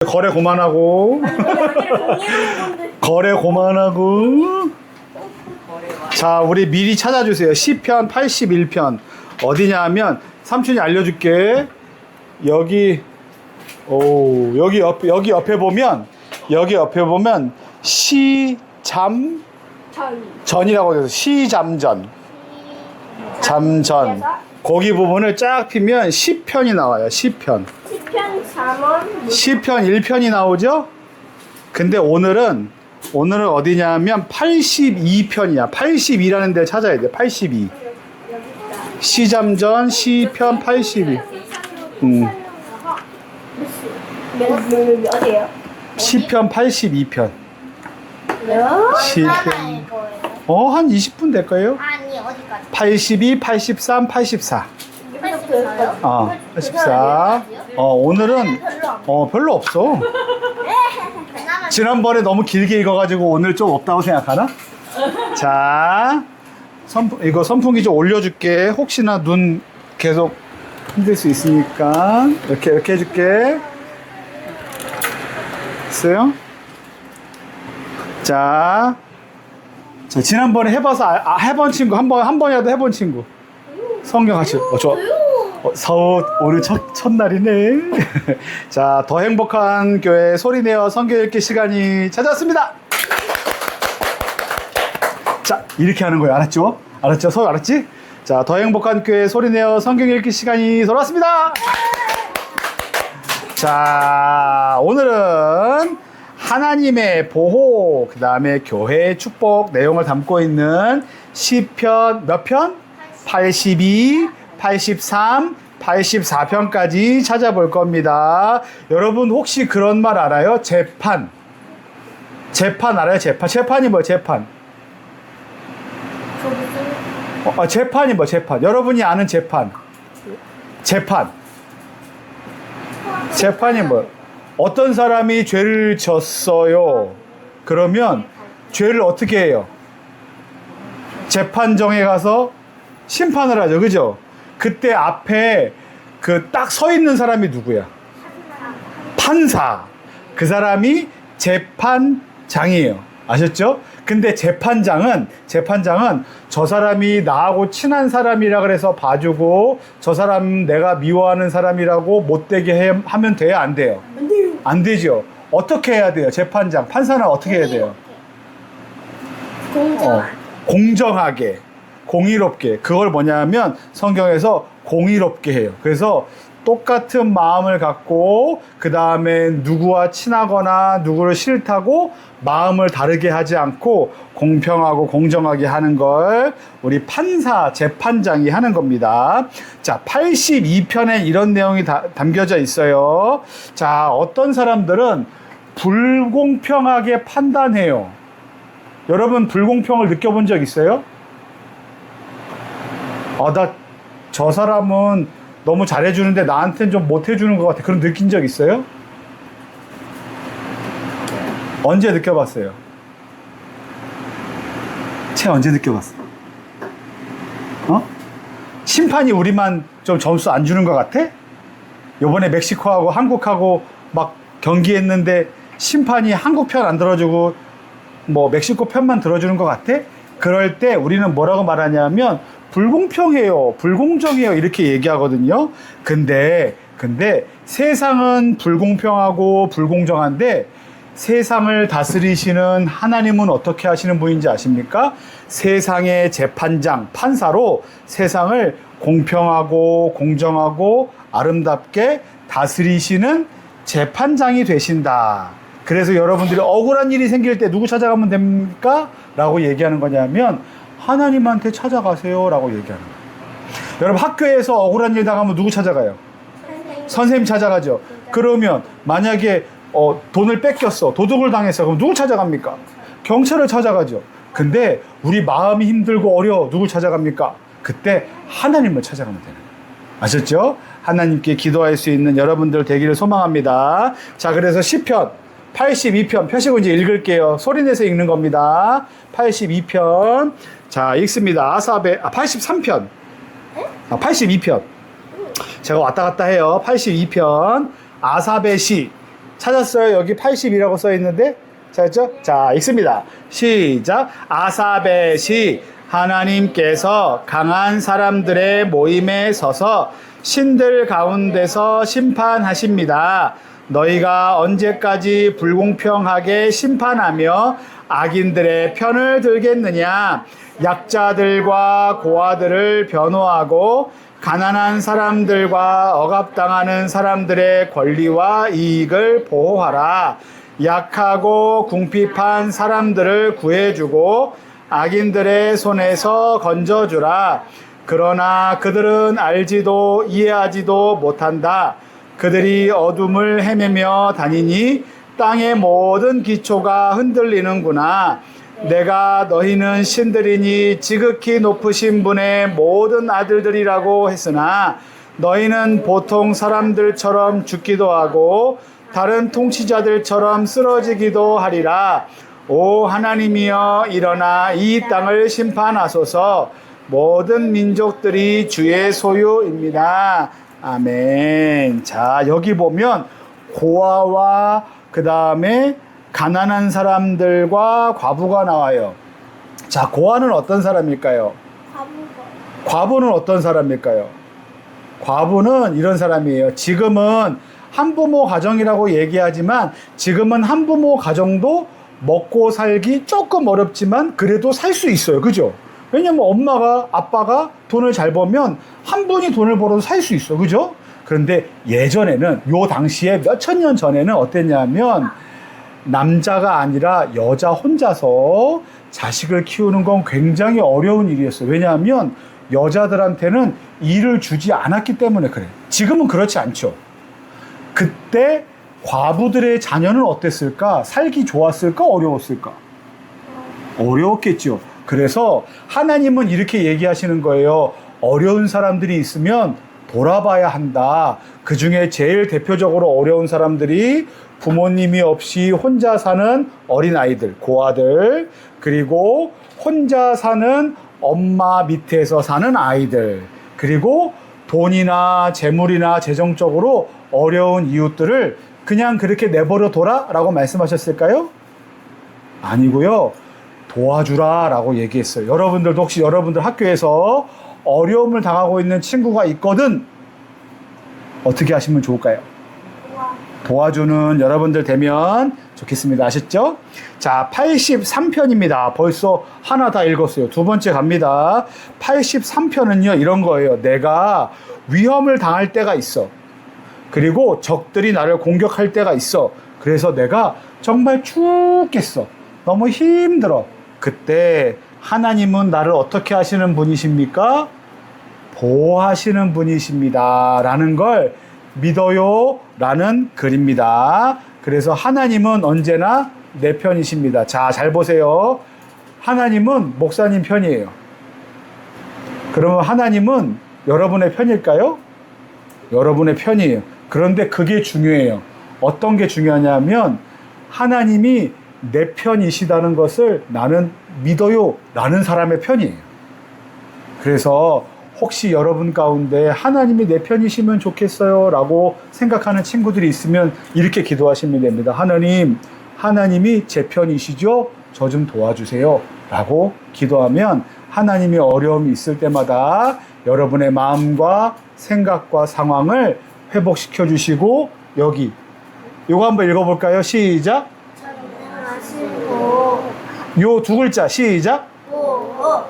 거래 그만하고. 거래 그만하고. 자, 우리 미리 찾아주세요. 시편 81편. 어디냐 하면, 삼촌이 알려줄게. 여기, 여기 옆에 보면, 시잠전이라고 돼서 시잠전. 잠전. 거기 부분을 쫙 피면 시편이 나와요. 시편. 시편 1편이 나오죠? 근데 오늘은 어디냐면 82편이야. 82라는 데를 찾아야 돼. 82. 시잠전 시편 82. 어디에요? 시편 82편. 시편. 한 20분 될 거예요? 아니 어디까지? 82, 83, 84. 84요? 84. 오늘은 별로 없어. 지난번에 너무 길게 읽어가지고 오늘 좀 없다고 생각하나? 자, 이거 선풍기 좀 올려줄게. 혹시나 눈 계속 힘들 수 있으니까 이렇게 해줄게. 됐어요? 자, 지난번에 해봐서 해본 친구 한 번이라도 해본 친구. 성경 같이. 서우 오늘 첫날이네. 자, 더 행복한 교회 소리내어 성경 읽기 시간이 찾았습니다. 자, 이렇게 하는 거예요. 알았죠? 서우 알았지? 자, 더 행복한 교회 소리내어 성경 읽기 시간이 돌아왔습니다. 자, 오늘은 하나님의 보호, 그 다음에 교회의 축복 내용을 담고 있는 시편 몇 편? 82, 83, 84편까지 찾아볼 겁니다. 여러분 혹시 그런 말 알아요? 재판 알아요? 재판이 뭐예요? 재판. 재판이 뭐 재판. 여러분이 아는 재판이 뭐? 어떤 사람이 죄를 졌어요. 그러면 죄를 어떻게 해요? 재판정에 가서 심판을 하죠. 그죠? 그때 앞에 딱 서 있는 사람이 누구야? 판사. 그 사람이 재판장이에요. 아셨죠? 근데 재판장은 저 사람이 나하고 친한 사람이라 그래서 봐주고 저 사람 내가 미워하는 사람이라고 못되게 하면 돼요? 안 돼요? 안 되죠. 어떻게 해야 돼요? 재판장, 판사는 어떻게 해야 돼요? 공정하게, 공의롭게. 그걸 뭐냐면 성경에서 공의롭게 해요. 그래서 똑같은 마음을 갖고 그 다음에 누구와 친하거나 누구를 싫다고 마음을 다르게 하지 않고 공평하고 공정하게 하는 걸 우리 판사, 재판장이 하는 겁니다. 자, 82편에 이런 내용이 담겨져 있어요. 자, 어떤 사람들은 불공평하게 판단해요. 여러분 불공평을 느껴본 적 있어요? 저 사람은 너무 잘해주는데 나한테는 좀 못해주는 것 같아. 그런 느낀 적 있어요? 언제 느껴봤어요? 언제 느껴봤어? 심판이 우리만 좀 점수 안 주는 것 같아? 요번에 멕시코하고 한국하고 막 경기했는데 심판이 한국 편 안 들어주고 뭐 멕시코 편만 들어주는 것 같아? 그럴 때 우리는 뭐라고 말하냐면 불공평해요, 불공정해요 이렇게 얘기하거든요. 근데 세상은 불공평하고 불공정한데 세상을 다스리시는 하나님은 어떻게 하시는 분인지 아십니까? 세상의 재판장, 판사로 세상을 공평하고 공정하고 아름답게 다스리시는 재판장이 되신다. 그래서 여러분들이 억울한 일이 생길 때 누구 찾아가면 됩니까? 라고 얘기하는 거냐면 하나님한테 찾아가세요 라고 얘기하는 거예요. 여러분 학교에서 억울한 일 당하면 누구 찾아가요? 선생님 찾아가죠. 그러면 만약에 돈을 뺏겼어, 도둑을 당했어, 그럼 누구 찾아갑니까? 경찰을 찾아가죠. 근데 우리 마음이 힘들고 어려워, 누구 찾아갑니까? 그때 하나님을 찾아가면 되는 거예요. 아셨죠? 하나님께 기도할 수 있는 여러분들 되기를 소망합니다. 자, 그래서 시편 82편 펴시고 이제 읽을게요. 소리내서 읽는 겁니다. 82편. 자, 읽습니다. 83편. 82편. 제가 왔다 갔다 해요. 82편. 아삽의 시. 찾았어요? 여기 80이라고 써 있는데 찾았죠? 자, 읽습니다. 시작. 아사벳이 하나님께서 강한 사람들의 모임에 서서 신들 가운데서 심판하십니다. 너희가 언제까지 불공평하게 심판하며 악인들의 편을 들겠느냐? 약자들과 고아들을 변호하고 가난한 사람들과 억압당하는 사람들의 권리와 이익을 보호하라. 약하고 궁핍한 사람들을 구해주고 악인들의 손에서 건져주라. 그러나 그들은 알지도 이해하지도 못한다. 그들이 어둠을 헤매며 다니니 땅의 모든 기초가 흔들리는구나. 내가 너희는 신들이니 지극히 높으신 분의 모든 아들들이라고 했으나 너희는 보통 사람들처럼 죽기도 하고 다른 통치자들처럼 쓰러지기도 하리라. 오 하나님이여 일어나 이 땅을 심판하소서. 모든 민족들이 주의 소유입니다. 아멘. 자, 여기 보면 고아와 그 다음에 가난한 사람들과 과부가 나와요. 자, 고아는 어떤 사람일까요? 과부는 어떤 사람일까요? 과부는 이런 사람이에요. 지금은 한부모 가정이라고 얘기하지만 지금은 한부모 가정도 먹고 살기 조금 어렵지만 그래도 살 수 있어요. 그죠? 왜냐면 엄마가 아빠가 돈을 잘 벌면 한 분이 돈을 벌어도 살 수 있어. 그죠? 그런데 예전에는 요 당시에 몇천 년 전에는 어땠냐면 남자가 아니라 여자 혼자서 자식을 키우는 건 굉장히 어려운 일이었어요. 왜냐하면 여자들한테는 일을 주지 않았기 때문에 그래. 지금은 그렇지 않죠. 그때 과부들의 자녀는 어땠을까? 살기 좋았을까? 어려웠을까? 어려웠겠죠. 그래서 하나님은 이렇게 얘기하시는 거예요. 어려운 사람들이 있으면 돌아봐야 한다. 그 중에 제일 대표적으로 어려운 사람들이 부모님이 없이 혼자 사는 어린아이들, 고아들, 그리고 혼자 사는 엄마 밑에서 사는 아이들, 그리고 돈이나 재물이나 재정적으로 어려운 이웃들을 그냥 그렇게 내버려 둬라 라고 말씀하셨을까요? 아니고요. 도와주라 라고 얘기했어요. 여러분들도 혹시 여러분들 학교에서 어려움을 당하고 있는 친구가 있거든 어떻게 하시면 좋을까요? 도와주는 여러분들 되면 좋겠습니다. 아셨죠? 자, 83편입니다. 벌써 하나 다 읽었어요. 두 번째 갑니다. 83편은요, 이런 거예요. 내가 위험을 당할 때가 있어. 그리고 적들이 나를 공격할 때가 있어. 그래서 내가 정말 죽겠어. 너무 힘들어. 그때 하나님은 나를 어떻게 하시는 분이십니까? 보호하시는 분이십니다. 라는 걸 믿어요. 라는 글입니다. 그래서 하나님은 언제나 내 편이십니다. 자, 잘 보세요. 하나님은 목사님 편이에요. 그러면 하나님은 여러분의 편일까요? 여러분의 편이에요. 그런데 그게 중요해요. 어떤 게 중요하냐면 하나님이 내 편이시다는 것을 나는 믿어요. 라는 사람의 편이에요. 그래서 혹시 여러분 가운데 하나님이 내 편이시면 좋겠어요 라고 생각하는 친구들이 있으면 이렇게 기도하시면 됩니다. 하나님이 제 편이시죠? 저 좀 도와주세요 라고 기도하면 하나님이 어려움이 있을 때마다 여러분의 마음과 생각과 상황을 회복시켜 주시고 여기 요거 한번 읽어볼까요? 시작. 요 두 글자 시작.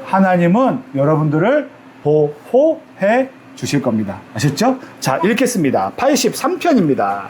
하나님은 여러분들을 보호해 주실 겁니다. 아셨죠? 자, 읽겠습니다. 83편입니다.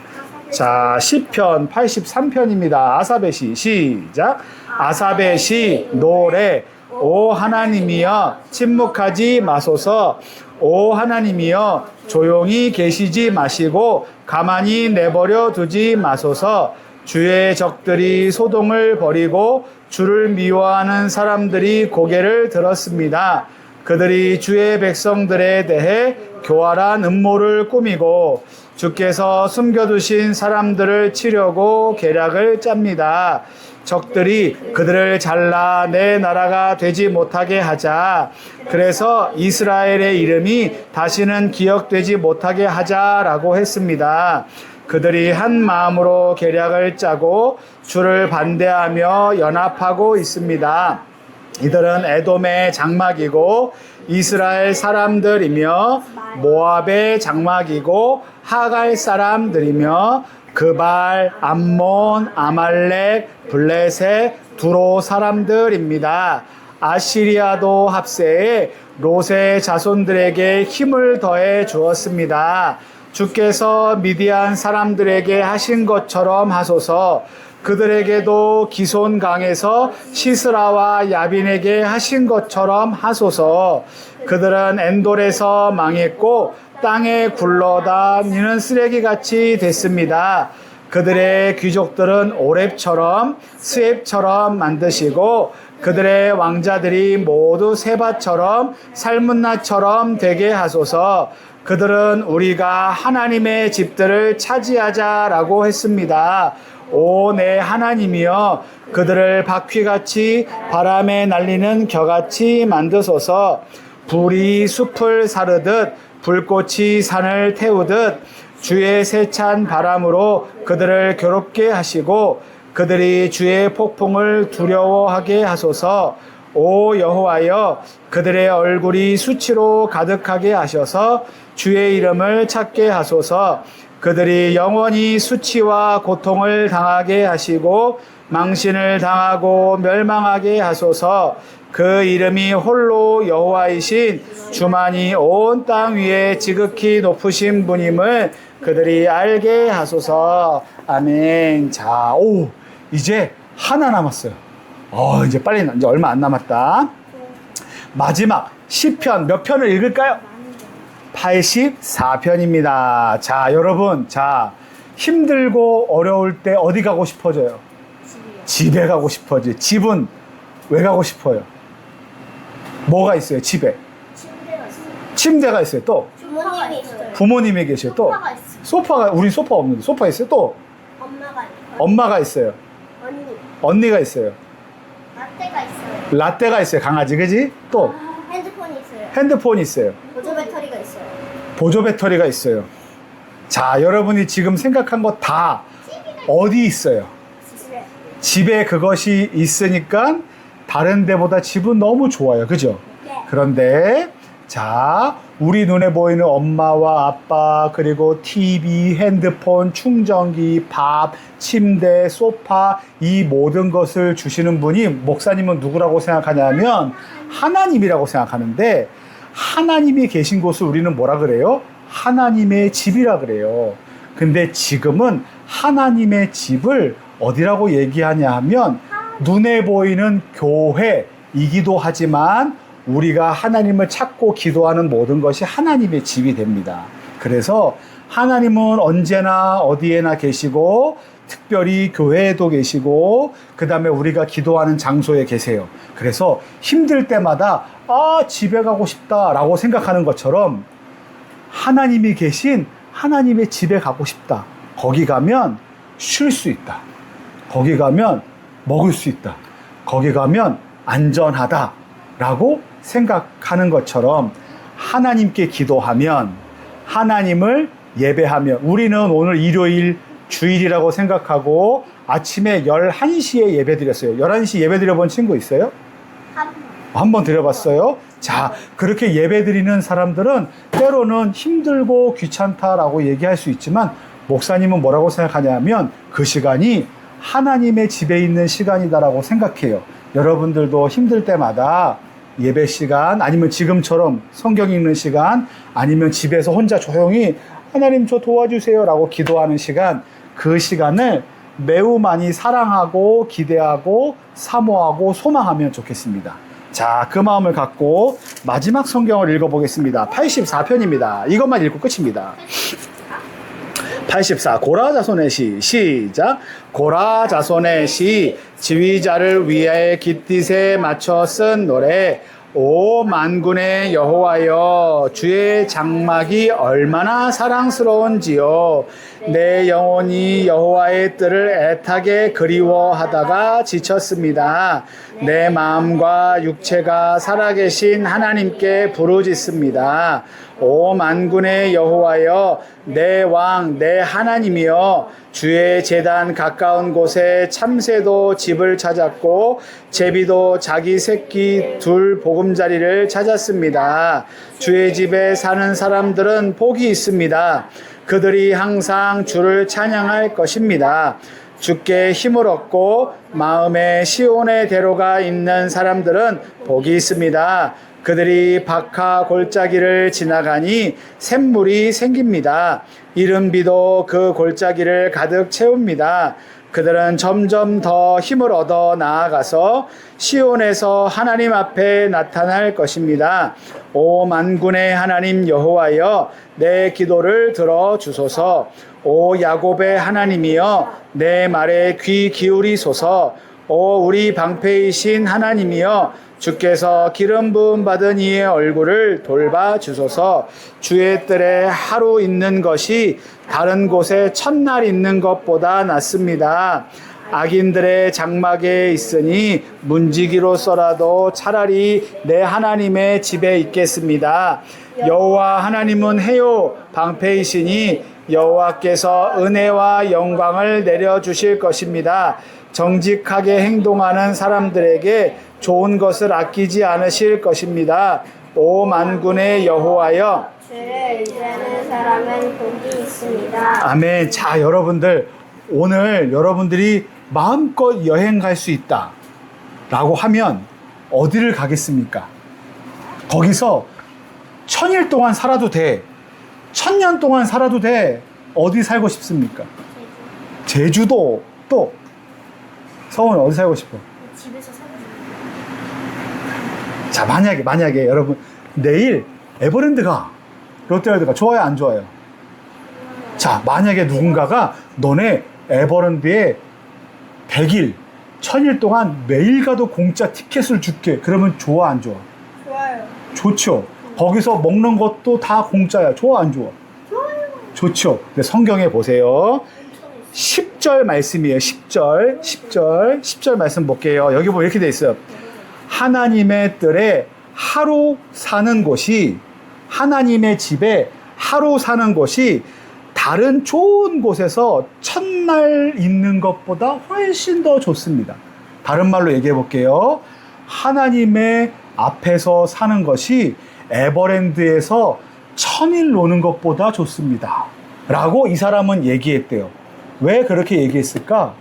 자, 시편 83편입니다. 아사벳이 시작. 아사벳이 노래. 오 하나님이여 침묵하지 마소서. 오 하나님이여 조용히 계시지 마시고 가만히 내버려 두지 마소서. 주의 적들이 소동을 벌이고 주를 미워하는 사람들이 고개를 들었습니다. 그들이 주의 백성들에 대해 교활한 음모를 꾸미고 주께서 숨겨두신 사람들을 치려고 계략을 짭니다. 적들이 그들을 잘라 내 나라가 되지 못하게 하자. 그래서 이스라엘의 이름이 다시는 기억되지 못하게 하자라고 했습니다. 그들이 한 마음으로 계략을 짜고 주를 반대하며 연합하고 있습니다. 이들은 에돔의 장막이고 이스라엘 사람들이며 모압의 장막이고 하갈 사람들이며 그발, 암몬, 아말렉, 블레셋, 두로 사람들입니다. 아시리아도 합세해 롯의 자손들에게 힘을 더해 주었습니다. 주께서 미디안 사람들에게 하신 것처럼 하소서. 그들에게도 기손 강에서 시스라와 야빈에게 하신 것처럼 하소서. 그들은 엔돌에서 망했고 땅에 굴러다니는 쓰레기같이 됐습니다. 그들의 귀족들은 오렙처럼 스앱처럼 만드시고 그들의 왕자들이 모두 세바처럼 살문나처럼 되게 하소서. 그들은 우리가 하나님의 집들을 차지하자라고 했습니다. 오 내 하나님이여, 그들을 바퀴같이 바람에 날리는 겨같이 만드소서. 불이 숲을 사르듯 불꽃이 산을 태우듯 주의 세찬 바람으로 그들을 괴롭게 하시고 그들이 주의 폭풍을 두려워하게 하소서. 오 여호와여, 그들의 얼굴이 수치로 가득하게 하셔서 주의 이름을 찾게 하소서. 그들이 영원히 수치와 고통을 당하게 하시고 망신을 당하고 멸망하게 하소서. 그 이름이 홀로 여호와이신 주만이 온 땅 위에 지극히 높으신 분임을 그들이 알게 하소서. 아멘. 자, 이제 하나 남았어요. 이제 빨리, 이제 얼마 안 남았다. 마지막 시편 몇 편을 읽을까요? 84편입니다. 자, 여러분, 힘들고 어려울 때 어디 가고 싶어져요? 집에 가고 싶어지. 집은 왜 가고 싶어요? 뭐가 있어요, 집에? 침대가 있어요. 침대가 있어요. 또 부모님이 있어요. 부모님이 계셔요. 또 소파가 있어요. 소파가, 우리 소파 없는데 소파 있어요. 또 엄마가 있어요. 엄마가 있어요. 언니. 언니가 있어요. 라떼가 있어요. 라떼가 있어요. 강아지, 그지? 또 핸드폰이 있어요. 핸드폰이 있어요. 보조 배터리가 있어요. 보조 배터리가 있어요. 자, 여러분이 지금 생각한 거 다 어디 있어요? 집에. 집에 그것이 있으니까 다른 데보다 집은 너무 좋아요. 그죠? 네. 그런데 자, 우리 눈에 보이는 엄마와 아빠, 그리고 TV, 핸드폰, 충전기, 밥, 침대, 소파, 이 모든 것을 주시는 분이, 목사님은 누구라고 생각하냐면 하나님이라고 생각하는데, 하나님이 계신 곳을 우리는 뭐라 그래요? 하나님의 집이라 그래요. 근데 지금은 하나님의 집을 어디라고 얘기하냐 하면 눈에 보이는 교회이기도 하지만 우리가 하나님을 찾고 기도하는 모든 것이 하나님의 집이 됩니다. 그래서 하나님은 언제나 어디에나 계시고 특별히 교회에도 계시고 그 다음에 우리가 기도하는 장소에 계세요. 그래서 힘들 때마다 집에 가고 싶다라고 생각하는 것처럼 하나님이 계신 하나님의 집에 가고 싶다. 거기 가면 쉴 수 있다. 거기 가면 먹을 수 있다. 거기 가면 안전하다라고 생각하는 것처럼 하나님께 기도하면, 하나님을 예배하면, 우리는 오늘 일요일 주일이라고 생각하고 아침에 11시에 예배 드렸어요. 11시 예배 드려본 친구 있어요? 한 번 드려봤어요? 자, 그렇게 예배 드리는 사람들은 때로는 힘들고 귀찮다라고 얘기할 수 있지만 목사님은 뭐라고 생각하냐면 그 시간이 하나님의 집에 있는 시간이다라고 생각해요. 여러분들도 힘들 때마다 예배 시간, 아니면 지금처럼 성경 읽는 시간, 아니면 집에서 혼자 조용히 하나님 저 도와주세요 라고 기도하는 시간, 그 시간을 매우 많이 사랑하고 기대하고 사모하고 소망하면 좋겠습니다. 자, 그 마음을 갖고 마지막 성경을 읽어보겠습니다. 84편입니다. 이것만 읽고 끝입니다. 84 고라 자손의 시 시작. 고라 자손의 시, 지휘자를 위하여 깃딧에 맞춰 쓴 노래. 오 만군의 여호와여, 주의 장막이 얼마나 사랑스러운지요. 내 영혼이 여호와의 뜰을 애타게 그리워하다가 지쳤습니다. 내 마음과 육체가 살아계신 하나님께 부르짖습니다. 오 만군의 여호와여, 내 왕, 내 하나님이여, 주의 제단 가까운 곳에 참새도 집을 찾았고 제비도 자기 새끼 둘 보금자리를 찾았습니다. 주의 집에 사는 사람들은 복이 있습니다. 그들이 항상 주를 찬양할 것입니다. 주께 힘을 얻고 마음에 시온의 대로가 있는 사람들은 복이 있습니다. 그들이 박하 골짜기를 지나가니 샘물이 생깁니다. 이른 비도 그 골짜기를 가득 채웁니다. 그들은 점점 더 힘을 얻어 나아가서 시온에서 하나님 앞에 나타날 것입니다. 오 만군의 하나님 여호와여, 내 기도를 들어 주소서. 오 야곱의 하나님이여, 내 말에 귀 기울이소서. 오 우리 방패이신 하나님이여, 주께서 기름 부음 받은 이의 얼굴을 돌봐 주소서. 주의 뜰에 하루 있는 것이 다른 곳에 첫날 있는 것보다 낫습니다. 악인들의 장막에 있으니 문지기로서라도 차라리 내 하나님의 집에 있겠습니다. 여호와 하나님은 해요 방패이시니 여호와께서 은혜와 영광을 내려주실 것입니다. 정직하게 행동하는 사람들에게 좋은 것을 아끼지 않으실 것입니다. 오 만군의 여호와여, 주를 의지하는 사람은 복이 있습니다. 아멘. 자, 여러분들, 오늘 여러분들이 마음껏 여행 갈 수 있다 라고 하면 어디를 가겠습니까? 거기서 1000일 동안 살아도 돼, 1000년 동안 살아도 돼. 어디 살고 싶습니까? 제주도. 또 서훈 어디 살고 싶어? 집에서 살고 자, 만약에 여러분 내일 에버랜드 가, 롯데월드 가, 좋아요 안 좋아요? 자, 만약에 누군가가 너네 에버랜드에 100일 1000일 동안 매일 가도 공짜 티켓을 줄게, 그러면 좋아 안 좋아? 좋아요. 좋죠. 거기서 먹는 것도 다 공짜야. 좋아 안 좋아? 좋아요. 좋죠. 근데 성경에 보세요. 10절 말씀이에요. 10절 말씀 볼게요. 여기 보면 이렇게 돼 있어요. 하나님의 뜰에 하루 사는 곳이, 하나님의 집에 하루 사는 곳이 다른 좋은 곳에서 첫날 있는 것보다 훨씬 더 좋습니다. 다른 말로 얘기해 볼게요. 하나님의 앞에서 사는 것이 에버랜드에서 1000일 노는 것보다 좋습니다. 라고 이 사람은 얘기했대요. 왜 그렇게 얘기했을까?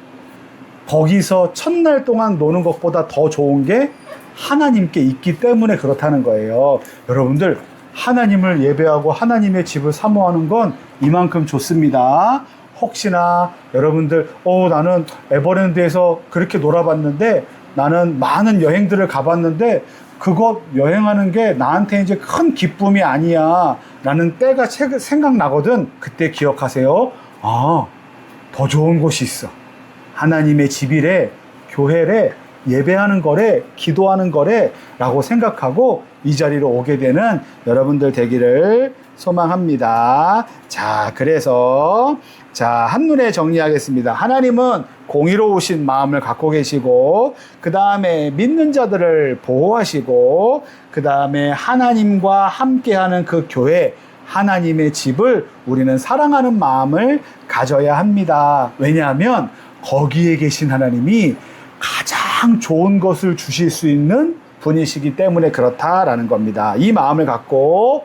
거기서 첫날 동안 노는 것보다 더 좋은 게 하나님께 있기 때문에 그렇다는 거예요. 여러분들, 하나님을 예배하고 하나님의 집을 사모하는 건 이만큼 좋습니다. 혹시나 여러분들, 나는 에버랜드에서 그렇게 놀아봤는데, 나는 많은 여행들을 가봤는데 그것 여행하는 게 나한테 이제 큰 기쁨이 아니야 라는 때가 생각나거든. 그때 기억하세요. 더 좋은 곳이 있어. 하나님의 집이래, 교회래, 예배하는 거래, 기도하는 거래 라고 생각하고 이 자리로 오게 되는 여러분들 되기를 소망합니다. 자, 그래서 한눈에 정리하겠습니다. 하나님은 공의로우신 마음을 갖고 계시고, 그 다음에 믿는 자들을 보호하시고, 그 다음에 하나님과 함께하는 그 교회, 하나님의 집을 우리는 사랑하는 마음을 가져야 합니다. 왜냐하면 거기에 계신 하나님이 가장 좋은 것을 주실 수 있는 분이시기 때문에 그렇다라는 겁니다. 이 마음을 갖고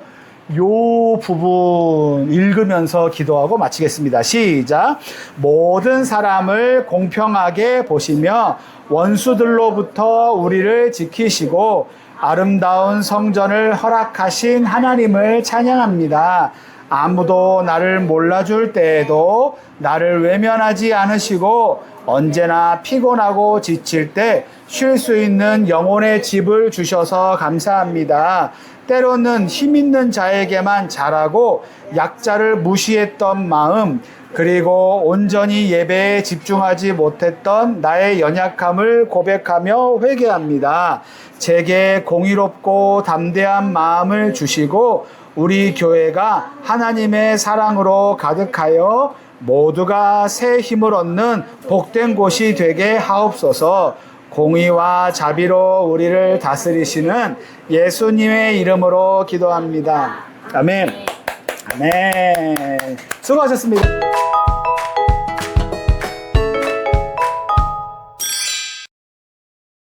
요 부분 읽으면서 기도하고 마치겠습니다. 시작. 모든 사람을 공평하게 보시며 원수들로부터 우리를 지키시고 아름다운 성전을 허락하신 하나님을 찬양합니다. 아무도 나를 몰라줄 때에도 나를 외면하지 않으시고 언제나 피곤하고 지칠 때 쉴 수 있는 영혼의 집을 주셔서 감사합니다. 때로는 힘 있는 자에게만 잘하고 약자를 무시했던 마음, 그리고 온전히 예배에 집중하지 못했던 나의 연약함을 고백하며 회개합니다. 제게 공의롭고 담대한 마음을 주시고 우리 교회가 하나님의 사랑으로 가득하여 모두가 새 힘을 얻는 복된 곳이 되게 하옵소서. 공의와 자비로 우리를 다스리시는 예수님의 이름으로 기도합니다. 아멘. 아멘. 수고하셨습니다.